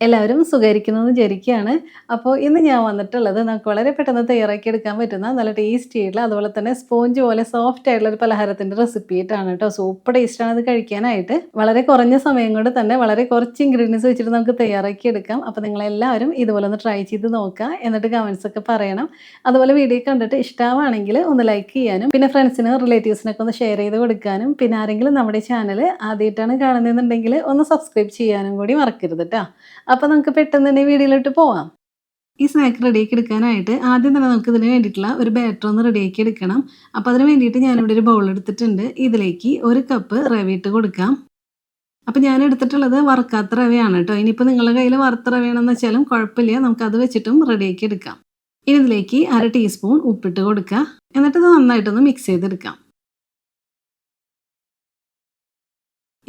എല്ലാവരും സുഖായിരിക്കുന്നെന്ന് വിചാരിക്കുകയാണ്. അപ്പോൾ ഇന്ന് ഞാൻ വന്നിട്ടുള്ളത് നമുക്ക് വളരെ പെട്ടെന്ന് തയ്യാറാക്കിയെടുക്കാൻ പറ്റുന്ന നല്ല ടേസ്റ്റി ആയിട്ടുള്ള അതുപോലെ തന്നെ സ്പോഞ്ച് പോലെ സോഫ്റ്റ് ആയിട്ടുള്ള ഒരു പലഹാരത്തിൻ്റെ റെസിപ്പി ആയിട്ടാണ് കേട്ടോ. സൂപ്പർ ടേസ്റ്റാണ് ഇത് കഴിക്കാനായിട്ട്. വളരെ കുറഞ്ഞ സമയം കൊണ്ട് തന്നെ വളരെ കുറച്ച് ഇൻഗ്രീഡിയൻസ് വെച്ചിട്ട് നമുക്ക് തയ്യാറാക്കിയെടുക്കാം. അപ്പോൾ നിങ്ങളെല്ലാവരും ഇതുപോലെ ഒന്ന് ട്രൈ ചെയ്ത് നോക്കുക. എന്നിട്ട് കമൻസ് ഒക്കെ പറയണം. അതുപോലെ വീഡിയോ കണ്ടിട്ട് ഇഷ്ടമാണെങ്കിൽ ഒന്ന് ലൈക്ക് ചെയ്യാനും പിന്നെ ഫ്രണ്ട്സിനും റിലേറ്റീവ്സിനൊക്കെ ഒന്ന് ഷെയർ ചെയ്ത് കൊടുക്കാനും പിന്നെ ആരെങ്കിലും നമ്മുടെ ചാനൽ ആദ്യമായിട്ടാണ് കാണുന്നതെന്നുണ്ടെങ്കിൽ ഒന്ന് സബ്സ്ക്രൈബ് ചെയ്യാനും കൂടി മറക്കരുത് ട്ടോ. അപ്പോൾ നമുക്ക് പെട്ടെന്ന് തന്നെ വീഡിയോയിലോട്ട് പോവാം. ഈ സ്നാക്ക് റെഡിയാക്കി എടുക്കാനായിട്ട് ആദ്യം തന്നെ നമുക്ക് ഇതിന് വേണ്ടിയിട്ടുള്ള ഒരു ബാറ്റർ ഒന്ന് റെഡിയാക്കി എടുക്കണം. അപ്പോൾ അതിന് വേണ്ടിയിട്ട് ഞാനിവിടെ ഒരു ബൗൾ എടുത്തിട്ടുണ്ട്. ഇതിലേക്ക് 1 കപ്പ് റവ ഇട്ട് കൊടുക്കാം. അപ്പോൾ ഞാൻ എടുത്തിട്ടുള്ളത് വറുക്കാത്ത റവയാണ് കേട്ടോ. ഇനിയിപ്പോൾ നിങ്ങളുടെ കയ്യിൽ വറുത്ത റവയാണെന്ന് വെച്ചാലും കുഴപ്പമില്ല. നമുക്കത് വെച്ചിട്ടും റെഡിയാക്കി എടുക്കാം. ഇനി ഇതിലേക്ക് 1/2 ടീസ്പൂൺ ഉപ്പിട്ട് കൊടുക്കുക. എന്നിട്ട് ഇത് നന്നായിട്ടൊന്ന് മിക്സ് ചെയ്തെടുക്കാം.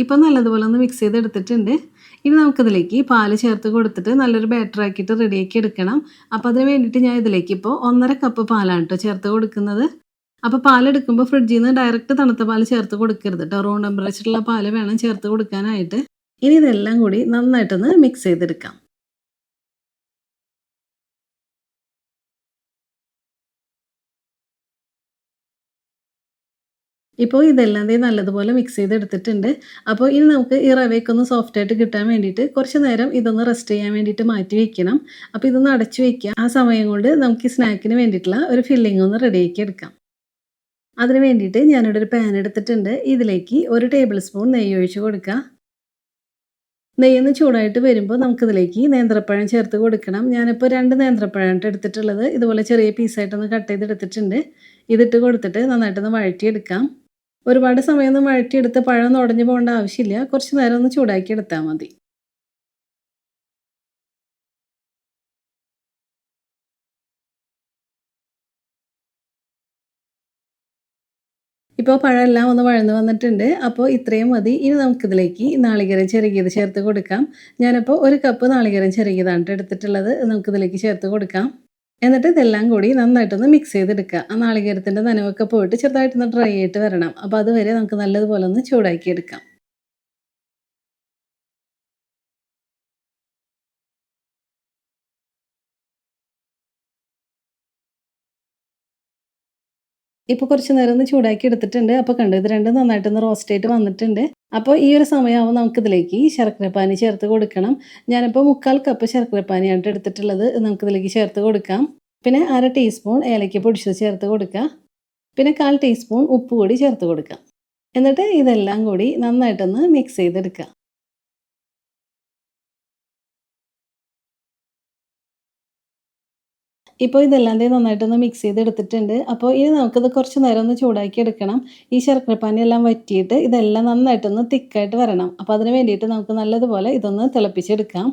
ഇപ്പം നല്ലതുപോലെ ഒന്ന് മിക്സ് ചെയ്തെടുത്തിട്ടുണ്ട്. ഇനി നമുക്കിതിലേക്ക് പാല് ചേർത്ത് കൊടുത്തിട്ട് നല്ലൊരു ബാറ്റർ ആക്കിയിട്ട് റെഡിയാക്കി എടുക്കണം. അപ്പോൾ അതിന് വേണ്ടിയിട്ട് ഞാൻ ഇതിലേക്ക് ഇപ്പോൾ 1.5 കപ്പ് പാലാണ് കേട്ടോ ചേർത്ത് കൊടുക്കുന്നത്. അപ്പോൾ പാലെടുക്കുമ്പോൾ ഫ്രിഡ്ജിൽ നിന്ന് ഡയറക്റ്റ് തണുത്ത പാല് ചേർത്ത് കൊടുക്കരുത് കേട്ടോ. റൂം ടെമ്പറേച്ചറുള്ള പാല് വേണം ചേർത്ത് കൊടുക്കാനായിട്ട്. ഇനി ഇതെല്ലാം കൂടി നന്നായിട്ടൊന്ന് മിക്സ് ചെയ്തെടുക്കാം. ഇപ്പോൾ ഇതെല്ലാം ദേ നല്ലതുപോലെ മിക്സ് ചെയ്തെടുത്തിട്ടുണ്ട്. അപ്പോൾ ഇനി നമുക്ക് ഈ റവയൊക്കെ ഒന്ന് സോഫ്റ്റായിട്ട് കിട്ടാൻ വേണ്ടിയിട്ട് കുറച്ച് നേരം ഇതൊന്ന് റെസ്റ്റ് ചെയ്യാൻ വേണ്ടിയിട്ട് മാറ്റി വെക്കണം. അപ്പോൾ ഇതൊന്ന് അടച്ചു വെക്കുക. ആ സമയം കൊണ്ട് നമുക്ക് ഈ സ്നാക്കിന് വേണ്ടിയിട്ടുള്ള ഒരു ഫില്ലിംഗ് ഒന്ന് റെഡിയാക്കി എടുക്കാം. അതിന് വേണ്ടിയിട്ട് ഞാനിവിടെ ഒരു പാൻ എടുത്തിട്ടുണ്ട്. ഇതിലേക്ക് 1 ടേബിൾ സ്പൂൺ നെയ്യ് ഒഴിച്ച് കൊടുക്കുക. നെയ്യൊന്ന് ചൂടായിട്ട് വരുമ്പോൾ നമുക്കിതിലേക്ക് നേന്ത്രപ്പഴം ചേർത്ത് കൊടുക്കണം. ഞാനിപ്പോൾ 2 നേന്ത്രപ്പഴമാണ് എടുത്തിട്ടുള്ളത്. ഇതുപോലെ ചെറിയ പീസായിട്ടൊന്ന് കട്ട് ചെയ്തെടുത്തിട്ടുണ്ട്. ഇതിട്ട് കൊടുത്തിട്ട് നന്നായിട്ടൊന്ന് വഴറ്റിയെടുക്കാം. ഒരുപാട് സമയമൊന്നും വഴറ്റിയെടുത്ത് പഴമൊന്നും ഉടഞ്ഞു പോകേണ്ട ആവശ്യമില്ല. കുറച്ച് നേരം ഒന്ന് ചൂടാക്കി എടുത്താൽ മതി. ഇപ്പോൾ പഴമെല്ലാം ഒന്ന് വഴന്ന് വന്നിട്ടുണ്ട്. അപ്പോൾ ഇത്രയും മതി. ഇനി നമുക്കിതിലേക്ക് നാളികേരം ചിരകിയത് ചേർത്ത് കൊടുക്കാം. ഞാനിപ്പോൾ 1 കപ്പ് നാളികേരം ചിരകിയതാണ് ട്ടോ എടുത്തിട്ടുള്ളത്. നമുക്കിതിലേക്ക് ചേർത്ത് കൊടുക്കാം. എന്നിട്ട് ഇതെല്ലാം കൂടി നന്നായിട്ടൊന്ന് മിക്സ് ചെയ്തെടുക്കുക. ആ നാളികേരത്തിൻ്റെ നനവൊക്കെ പോയിട്ട് ചെറുതായിട്ടൊന്ന് ഡ്രൈ ആയിട്ട് വരണം. അപ്പോൾ അതുവരെ നമുക്ക് നല്ലതുപോലെ ഒന്ന് ചൂടാക്കി എടുക്കാം. ഇപ്പോൾ കുറച്ച് നേരം ഒന്ന് ചൂടാക്കി എടുത്തിട്ടുണ്ട്. അപ്പോൾ കണ്ടോ ഇത് രണ്ടും നന്നായിട്ടൊന്ന് റോസ്റ്റ് ആയിട്ട് വന്നിട്ടുണ്ട്. അപ്പോൾ ഈ ഒരു സമയമാകുമ്പോൾ നമുക്കിതിലേക്ക് ശർക്കരപ്പാനി ചേർത്ത് കൊടുക്കണം. ഞാനിപ്പോൾ 1/4 കപ്പ് ശർക്കരപ്പാനിയാണ് എടുത്തിട്ടുള്ളത്. നമുക്കിതിലേക്ക് ചേർത്ത് കൊടുക്കാം. പിന്നെ 1/2 ടീസ്പൂൺ ഏലക്ക പൊടിച്ചത് ചേർത്ത് കൊടുക്കുക. പിന്നെ 1/4 ടീസ്പൂൺ ഉപ്പ് കൂടി ചേർത്ത് കൊടുക്കുക. എന്നിട്ട് ഇതെല്ലാം കൂടി നന്നായിട്ടൊന്ന് മിക്സ് ചെയ്തെടുക്കുക. ഇപ്പോൾ ഇതെല്ലാം ദേ നന്നായിട്ടൊന്ന് മിക്സ് ചെയ്തെടുത്തിട്ടുണ്ട്. അപ്പോൾ ഇനി നമുക്കിത് കുറച്ച് നേരം ഒന്ന് ചൂടാക്കി എടുക്കണം. ഈ ശർക്കരപ്പാനിയെല്ലാം വറ്റിയിട്ട് ഇതെല്ലാം നന്നായിട്ടൊന്ന് തിക്കായിട്ട് വരണം. അപ്പോൾ അതിന് വേണ്ടിയിട്ട് നമുക്ക് നല്ലതുപോലെ ഇതൊന്ന് തിളപ്പിച്ചെടുക്കാം.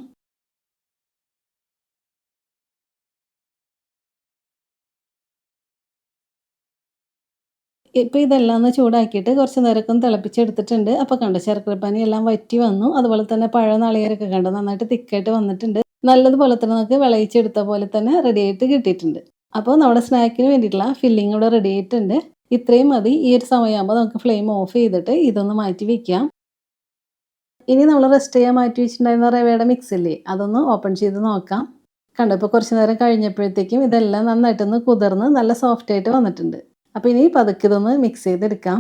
ഇപ്പോൾ ഇതെല്ലാം ഒന്ന് ചൂടാക്കിയിട്ട് കുറച്ച് നേരമൊക്കെ ഒന്ന് തിളപ്പിച്ചെടുത്തിട്ടുണ്ട്. അപ്പോൾ കണ്ടോ ശർക്കരപ്പാനി എല്ലാം വറ്റി വന്നു. അതുപോലെ തന്നെ പഴം നാളികേരമൊക്കെ കണ്ടോ നന്നായിട്ട് തിക്കായിട്ട് വന്നിട്ടുണ്ട്. നല്ലതുപോലെ തന്നെ നമുക്ക് വിളയിച്ചെടുത്ത പോലെ തന്നെ റെഡിയായിട്ട് കിട്ടിയിട്ടുണ്ട്. അപ്പോൾ നമ്മുടെ സ്നാക്കിന് വേണ്ടിയിട്ടുള്ള ഫില്ലിംഗ് ഇവിടെ റെഡി ആയിട്ടുണ്ട്. ഇത്രയും മതി. ഈ ഒരു സമയമാകുമ്പോൾ നമുക്ക് ഫ്ലെയിം ഓഫ് ചെയ്തിട്ട് ഇതൊന്ന് മാറ്റി വെക്കാം. ഇനി നമ്മൾ റെസ്റ്റ് ചെയ്യാൻ മാറ്റി വെച്ചിട്ടുണ്ടായിരുന്ന റവയുടെ മിക്സ് ഇല്ലേ അതൊന്ന് ഓപ്പൺ ചെയ്ത് നോക്കാം. കണ്ടോ ഇപ്പോൾ കുറച്ച് നേരം കഴിഞ്ഞപ്പോഴത്തേക്കും ഇതെല്ലാം നന്നായിട്ടൊന്ന് കുതിർന്ന് നല്ല സോഫ്റ്റ് ആയിട്ട് വന്നിട്ടുണ്ട്. അപ്പോൾ ഇനി പതുക്കെ ഇതൊന്ന് മിക്സ് ചെയ്തെടുക്കാം.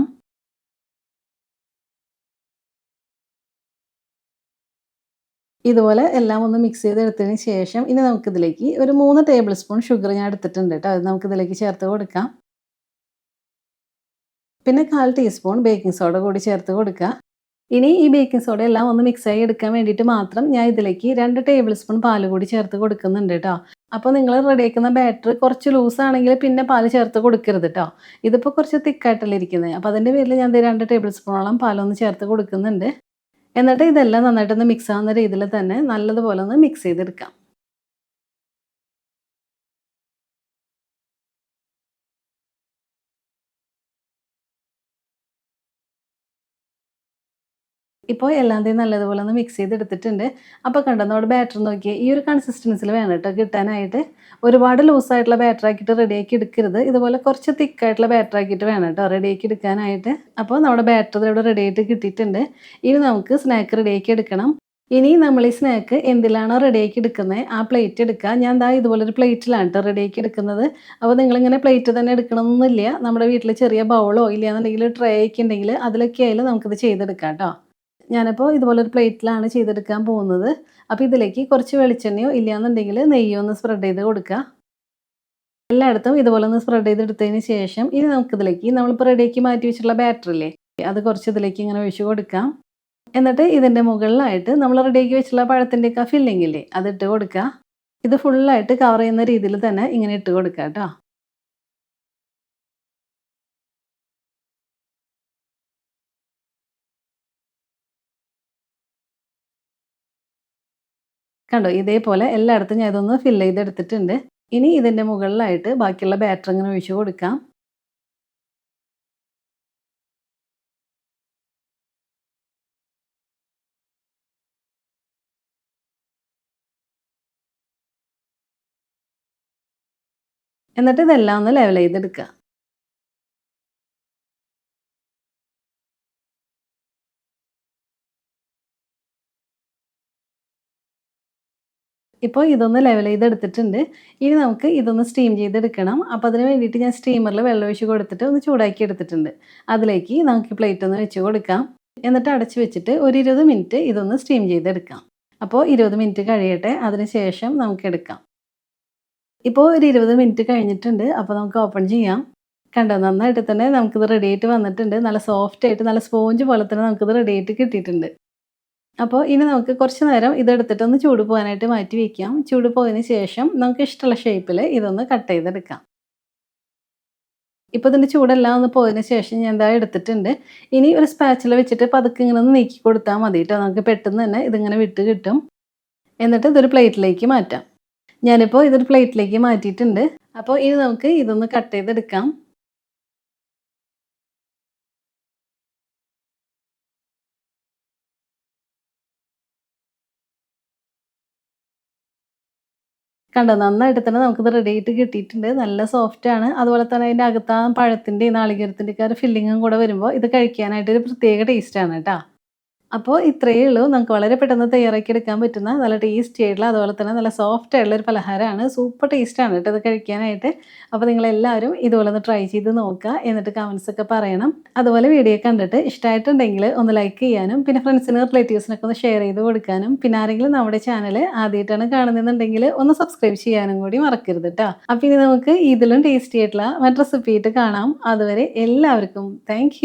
ഇതുപോലെ എല്ലാം ഒന്ന് മിക്സ് ചെയ്തെടുത്തതിന് ശേഷം ഇനി നമുക്കിതിലേക്ക് ഒരു 3 ടേബിൾ സ്പൂൺ ഷുഗർ ഞാൻ എടുത്തിട്ടുണ്ട് കേട്ടോ. അത് നമുക്കിതിലേക്ക് ചേർത്ത് കൊടുക്കാം. പിന്നെ 1/4 ടീസ്പൂൺ ബേക്കിംഗ് സോഡ കൂടി ചേർത്ത് കൊടുക്കുക. ഇനി ഈ ബേക്കിംഗ് സോഡ എല്ലാം ഒന്ന് മിക്സായി എടുക്കാൻ വേണ്ടിയിട്ട് മാത്രം ഞാൻ ഇതിലേക്ക് 2 ടേബിൾ സ്പൂൺ പാല് കൂടി ചേർത്ത് കൊടുക്കുന്നുണ്ട് കേട്ടോ. അപ്പോൾ നിങ്ങൾ റെഡിയാക്കുന്ന ബാറ്റർ കുറച്ച് ലൂസാണെങ്കിൽ പിന്നെ പാല് ചേർത്ത് കൊടുക്കരുത് കേട്ടോ. ഇതിപ്പോൾ കുറച്ച് തിക്കായിട്ടല്ലേ ഇരിക്കുന്നത്. അപ്പോൾ അതിൻ്റെ പേരിൽ ഞാൻ 2 ടേബിൾ സ്പൂണോളം പാലൊന്ന് ചേർത്ത് കൊടുക്കുന്നുണ്ട്. എന്നിട്ട് ഇതെല്ലാം നന്നായിട്ടൊന്ന് മിക്സ് ആവുന്ന രീതിയിൽ തന്നെ നല്ലതുപോലെ ഒന്ന് മിക്സ് ചെയ്തെടുക്കാം. ഇപ്പോൾ എല്ലാന്തേയും നല്ലതുപോലെ ഒന്ന് മിക്സ് ചെയ്തെടുത്തിട്ടുണ്ട്. അപ്പോൾ കണ്ടോ നമ്മുടെ ബാറ്റർ നോക്കിയേ ഈ ഒരു കൺസിസ്റ്റൻസിൽ വേണം കേട്ടോ കിട്ടാനായിട്ട്. ഒരുപാട് ലൂസായിട്ടുള്ള ബാറ്റർ ആക്കിയിട്ട് റെഡിയാക്കി എടുക്കരുത്. ഇതുപോലെ കുറച്ച് തിക്കായിട്ടുള്ള ബാറ്റർ ആക്കിയിട്ട് വേണം കേട്ടോ റെഡിയാക്കി എടുക്കാനായിട്ട്. അപ്പോൾ നമ്മുടെ ബാറ്റർ ഇവിടെ റെഡി ആയിട്ട് കിട്ടിയിട്ടുണ്ട്. ഇനി നമുക്ക് സ്നാക്ക് റെഡിയാക്കി എടുക്കണം. ഇനി നമ്മൾ ഈ സ്നാക്ക് എന്തിലാണോ റെഡിയാക്കി എടുക്കുന്നത് ആ പ്ലേറ്റ് എടുക്കുക. ഞാൻ ദാ ഇതുപോലൊരു പ്ലേറ്റിലാണ് ട്ടോ റെഡിയാക്കി എടുക്കുന്നത്. അപ്പോൾ നിങ്ങളിങ്ങനെ പ്ലേറ്റ് തന്നെ എടുക്കണമെന്നൊന്നുമില്ല. നമ്മുടെ വീട്ടിൽ ചെറിയ ബൗളോ ഇല്ലാന്നുണ്ടെങ്കിൽ ട്രേ ഒക്കെ ഉണ്ടെങ്കിൽ അതിലൊക്കെ ആയാലും നമുക്കിത് ചെയ്തെടുക്കാം ട്ടോ. ഞാനിപ്പോൾ ഇതുപോലൊരു പ്ലേറ്റിലാണ് ചെയ്തെടുക്കാൻ പോകുന്നത്. അപ്പോൾ ഇതിലേക്ക് കുറച്ച് വെളിച്ചെണ്ണയോ ഇല്ലാന്നുണ്ടെങ്കിൽ നെയ്യോ ഒന്ന് സ്പ്രെഡ് ചെയ്ത് കൊടുക്കുക. എല്ലായിടത്തും ഇതുപോലെ ഒന്ന് സ്പ്രെഡ് ചെയ്തെടുത്തതിന് ശേഷം ഇനി നമുക്കിതിലേക്ക് നമ്മളിപ്പോൾ റെഡിയാക്കി മാറ്റി വെച്ചിട്ടുള്ള ബാറ്ററില്ലേ അത് കുറച്ച് ഇതിലേക്ക് ഇങ്ങനെ ഒഴിച്ച് കൊടുക്കാം. എന്നിട്ട് ഇതിൻ്റെ മുകളിലായിട്ട് നമ്മൾ റെഡിയാക്കി വെച്ചിട്ടുള്ള പഴത്തിൻ്റെയൊക്കെ ഫില്ലിംഗ് ഇല്ലേ അതിട്ട് കൊടുക്കുക. ഇത് ഫുള്ളായിട്ട് കവർ ചെയ്യുന്ന രീതിയിൽ തന്നെ ഇങ്ങനെ ഇട്ട് കൊടുക്കുക കേട്ടോ. കണ്ടോ ഇതേപോലെ എല്ലായിടത്തും ഞാൻ ഇതൊന്ന് ഫില്ല് ചെയ്തെടുത്തിട്ടുണ്ട്. ഇനി ഇതിൻ്റെ മുകളിലായിട്ട് ബാക്കിയുള്ള ബാറ്റർ ഇങ്ങനെ ഒഴിച്ച് കൊടുക്കാം. എന്നിട്ട് ഇതെല്ലാം ഒന്ന് ലെവൽ ചെയ്തെടുക്കുക. ഇപ്പോൾ ഇതൊന്ന് ലെവൽ ചെയ്തെടുത്തിട്ടുണ്ട്. ഇനി നമുക്ക് ഇതൊന്ന് സ്റ്റീം ചെയ്തെടുക്കണം. അപ്പോൾ അതിന് വേണ്ടിയിട്ട് ഞാൻ സ്റ്റീമറിൽ വെള്ളം ഒഴിച്ച് കൊടുത്തിട്ട് ഒന്ന് ചൂടാക്കി എടുത്തിട്ടുണ്ട്. അതിലേക്ക് നമുക്ക് പ്ലേറ്റ് ഒന്ന് വെച്ച് കൊടുക്കാം. എന്നിട്ട് അടച്ച് വെച്ചിട്ട് ഒരു 20 മിനിറ്റ് ഇതൊന്ന് സ്റ്റീം ചെയ്തെടുക്കാം. അപ്പോൾ 20 മിനിറ്റ് കഴിയട്ടെ. അതിന് ശേഷം നമുക്ക് എടുക്കാം. ഇപ്പോൾ ഒരു 20 മിനിറ്റ് കഴിഞ്ഞിട്ടുണ്ട്. അപ്പോൾ നമുക്ക് ഓപ്പൺ ചെയ്യാം. കണ്ടോ നന്നായിട്ട് തന്നെ നമുക്കിത് റെഡി ആയിട്ട് വന്നിട്ടുണ്ട്. നല്ല സോഫ്റ്റ് ആയിട്ട് നല്ല സ്പോഞ്ച് പോലെ തന്നെ നമുക്കിത് റെഡി ആയിട്ട് കിട്ടിയിട്ടുണ്ട്. അപ്പോൾ ഇനി നമുക്ക് കുറച്ച് നേരം ഇതെടുത്തിട്ട് ഒന്ന് ചൂട് പോകാനായിട്ട് മാറ്റി വയ്ക്കാം. ചൂട് പോയതിന് ശേഷം നമുക്ക് ഇഷ്ടമുള്ള ഷേപ്പിൽ ഇതൊന്ന് കട്ട് ചെയ്തെടുക്കാം. ഇപ്പോൾ ഇതിൻ്റെ ചൂടെല്ലാം ഒന്ന് പോയതിന് ശേഷം ഞാൻ ദാ എടുത്തിട്ടുണ്ട്. ഇനി ഒരു സ്പാച്ചില വെച്ചിട്ട് പതുക്കെ ഇങ്ങനെ ഒന്ന് നീക്കി കൊടുത്താൽ മതി ട്ടോ. നമുക്ക് പെട്ടെന്ന് തന്നെ ഇതിങ്ങനെ വിട്ട് കിട്ടും. എന്നിട്ട് ഇതൊരു പ്ലേറ്റിലേക്ക് മാറ്റാം. ഞാനിപ്പോൾ ഇതൊരു പ്ലേറ്റിലേക്ക് മാറ്റിയിട്ടുണ്ട്. അപ്പോൾ ഇനി നമുക്ക് ഇതൊന്ന് കട്ട് ചെയ്തെടുക്കാം. കണ്ടോ നന്നായിട്ട് തന്നെ നമുക്കിത് റെഡി ആയിട്ട് കിട്ടിയിട്ടുണ്ട്. നല്ല സോഫ്റ്റാണ്. അതുപോലെ തന്നെ അതിൻ്റെ അകത്ത് ആ പഴത്തിൻ്റെയും നാളികേരത്തിൻ്റെയൊക്കെ ഒരു ഫില്ലിങ്ങും കൂടെ വരുമ്പോൾ ഇത് കഴിക്കാനായിട്ട് ഒരു പ്രത്യേക ടേസ്റ്റാണ് കേട്ടോ. അപ്പോൾ ഇത്രയേ ഉള്ളൂ. നമുക്ക് വളരെ പെട്ടെന്ന് തയ്യാറാക്കി എടുക്കാൻ പറ്റുന്ന നല്ല ടേസ്റ്റി ആയിട്ടുള്ള അതുപോലെ തന്നെ നല്ല സോഫ്റ്റ് ആയിട്ടുള്ള ഒരു പലഹാരമാണ്. സൂപ്പർ ടേസ്റ്റാണ് കേട്ടോ ഇത് കഴിക്കാനായിട്ട്. അപ്പോൾ നിങ്ങളെല്ലാവരും ഇതുപോലെ ഒന്ന് ട്രൈ ചെയ്ത് നോക്കുക. എന്നിട്ട് കമൻസ് ഒക്കെ പറയണം. അതുപോലെ വീഡിയോ കണ്ടിട്ട് ഇഷ്ടമായിട്ടുണ്ടെങ്കിൽ ഒന്ന് ലൈക്ക് ചെയ്യാനും പിന്നെ ഫ്രണ്ട്സിന് റിലേറ്റീവ്സിനൊക്കെ ഒന്ന് ഷെയർ ചെയ്ത് കൊടുക്കാനും പിന്നെ ആരെങ്കിലും നമ്മുടെ ചാനൽ ആദ്യമായിട്ടാണ് കാണുന്നതെന്നുണ്ടെങ്കിൽ ഒന്ന് സബ്സ്ക്രൈബ് ചെയ്യാനും കൂടി മറക്കരുത് കേട്ടോ. അപ്പോൾ ഇനി നമുക്ക് ഇതിലും ടേസ്റ്റി ആയിട്ടുള്ള മറ്റ് റെസിപ്പി ആയിട്ട് കാണാം. അതുവരെ എല്ലാവർക്കും താങ്ക്